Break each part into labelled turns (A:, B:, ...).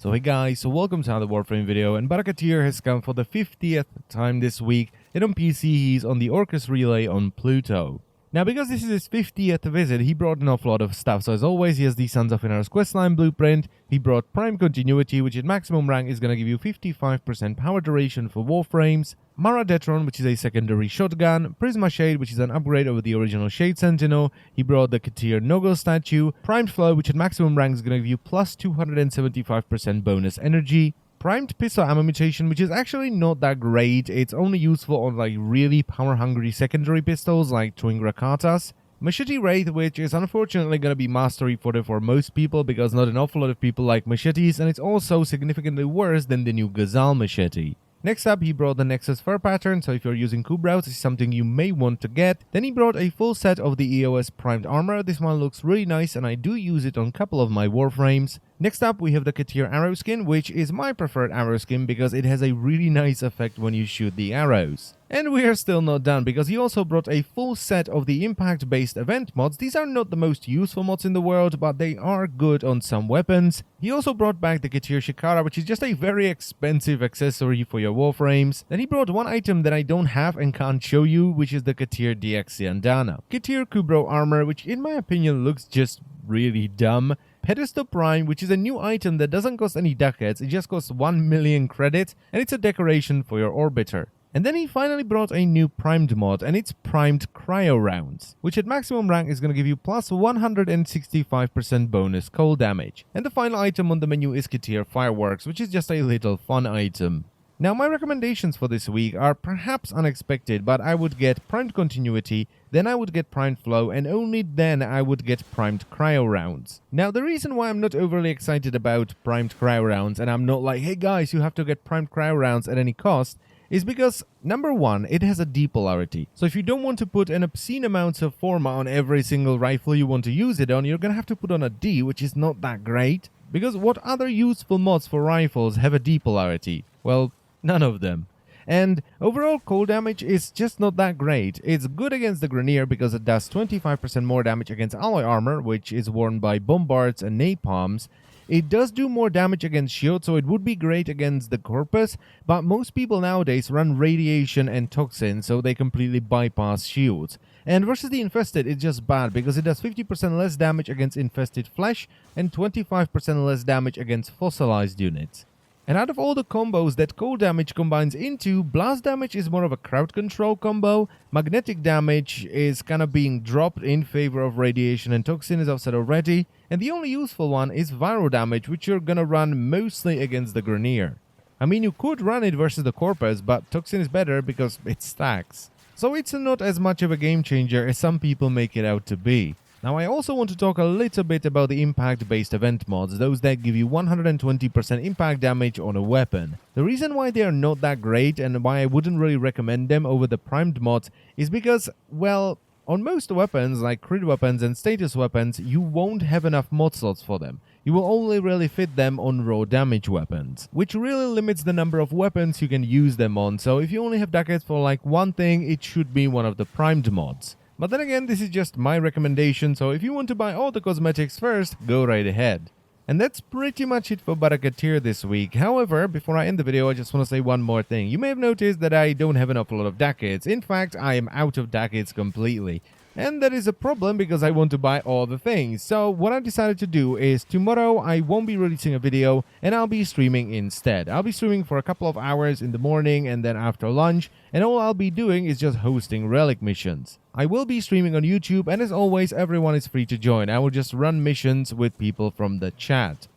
A: So hey guys, so welcome to another Warframe video, and Baro has come for the 50th time this week, and on PC he's on the Orcus Relay on Pluto. Now because this is his 50th visit, he brought an awful lot of stuff, so as always he has the Sons of Inar's questline blueprint, he brought Prime Continuity, which at maximum rank is gonna give you 55% power duration for Warframes, Mara Detron, which is a secondary shotgun, Prisma Shade, which is an upgrade over the original Shade Sentinel, he brought the Teer Noggle statue, Primed Flow, which at maximum rank is gonna give you plus 275% bonus energy, Primed Pistol Ammo Mutation, which is actually not that great, it's only useful on like really power-hungry secondary pistols like Twin Rakatas. Machete Wraith, which is unfortunately going to be mastery fodder for most people because not an awful lot of people like machetes, and it's also significantly worse than the new Gazal machete. Next up, he brought the Nexus Fur pattern, so if you're using Kubrowse, this is something you may want to get. Then he brought a full set of the EOS primed armor. This one looks really nice and I do use it on a couple of my Warframes. Next up, we have the Teer arrow skin, which is my preferred arrow skin because it has a really nice effect when you shoot the arrows. And we are still not done, because he also brought a full set of the impact-based event mods. These are not the most useful mods in the world, but they are good on some weapons. He also brought back the Teer Shikara, which is just a very expensive accessory for your Warframes. Then he brought one item that I don't have and can't show you, which is the Teer DX Yandana. Teer Kubro armor, which in my opinion looks just really dumb. Pedestal Prime, which is a new item that doesn't cost any ducats, it just costs 1 million credits, and it's a decoration for your orbiter. And then he finally brought a new primed mod, and it's primed Cryo rounds, which at maximum rank is going to give you plus 165% bonus cold damage. And the final item on the menu is Teer Fireworks, which is just a little fun item. Now my recommendations for this week are perhaps unexpected, but I would get primed Continuity, then I would get primed Flow, and only then I would get primed Cryo rounds. Now the reason why I'm not overly excited about primed Cryo rounds, and I'm not like, hey guys, you have to get primed Cryo rounds at any cost, is because, number one, it has a D polarity. So if you don't want to put an obscene amount of Forma on every single rifle you want to use it on, you're gonna have to put on a D, which is not that great. Because what other useful mods for rifles have a D polarity? Well, none of them. And overall cold damage is just not that great. It's good against the Grenier because it does 25% more damage against alloy armor, which is worn by Bombards and Napalms. It does do more damage against shield, so it would be great against the Corpus, but most people nowadays run Radiation and Toxin, so they completely bypass shields. And versus the Infested, it's just bad, because it does 50% less damage against infested flesh, and 25% less damage against fossilized units. And out of all the combos that cold damage combines into, blast damage is more of a crowd control combo, magnetic damage is kind of being dropped in favor of radiation and toxin, as I've said already, and the only useful one is viral damage, which you're gonna run mostly against the Grenier. I mean, you could run it versus the Corpus, but toxin is better because it stacks. So it's not as much of a game changer as some people make it out to be. Now I also want to talk a little bit about the impact-based event mods, those that give you 120% impact damage on a weapon. The reason why they are not that great and why I wouldn't really recommend them over the primed mods is because, well, on most weapons like crit weapons and status weapons, you won't have enough mod slots for them. You will only really fit them on raw damage weapons, which really limits the number of weapons you can use them on, so if you only have ducats for like one thing, it should be one of the primed mods. But then again, this is just my recommendation, so if you want to buy all the cosmetics first, go right ahead. And that's pretty much it for Baro this week. However, before I end the video, I just want to say one more thing. You may have noticed that I don't have an awful lot of ducats. In fact, I am out of ducats completely. And that is a problem because I want to buy all the things. So what I decided to do is tomorrow I won't be releasing a video and I'll be streaming instead. I'll be streaming for a couple of hours in the morning and then after lunch, and all I'll be doing is just hosting relic missions. I will be streaming on YouTube, and as always, everyone is free to join. I will just run missions with people from the chat.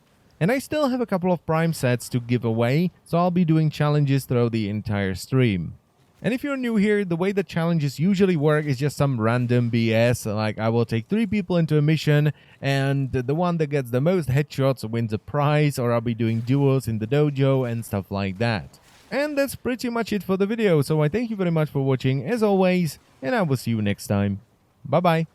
A: And I still have a couple of Prime sets to give away, so I'll be doing challenges throughout the entire stream. And if you're new here, the way the challenges usually work is just some random BS, like I will take 3 people into a mission, and the one that gets the most headshots wins a prize, or I'll be doing duels in the dojo and stuff like that. And that's pretty much it for the video, so I thank you very much for watching as always, and I will see you next time. Bye bye.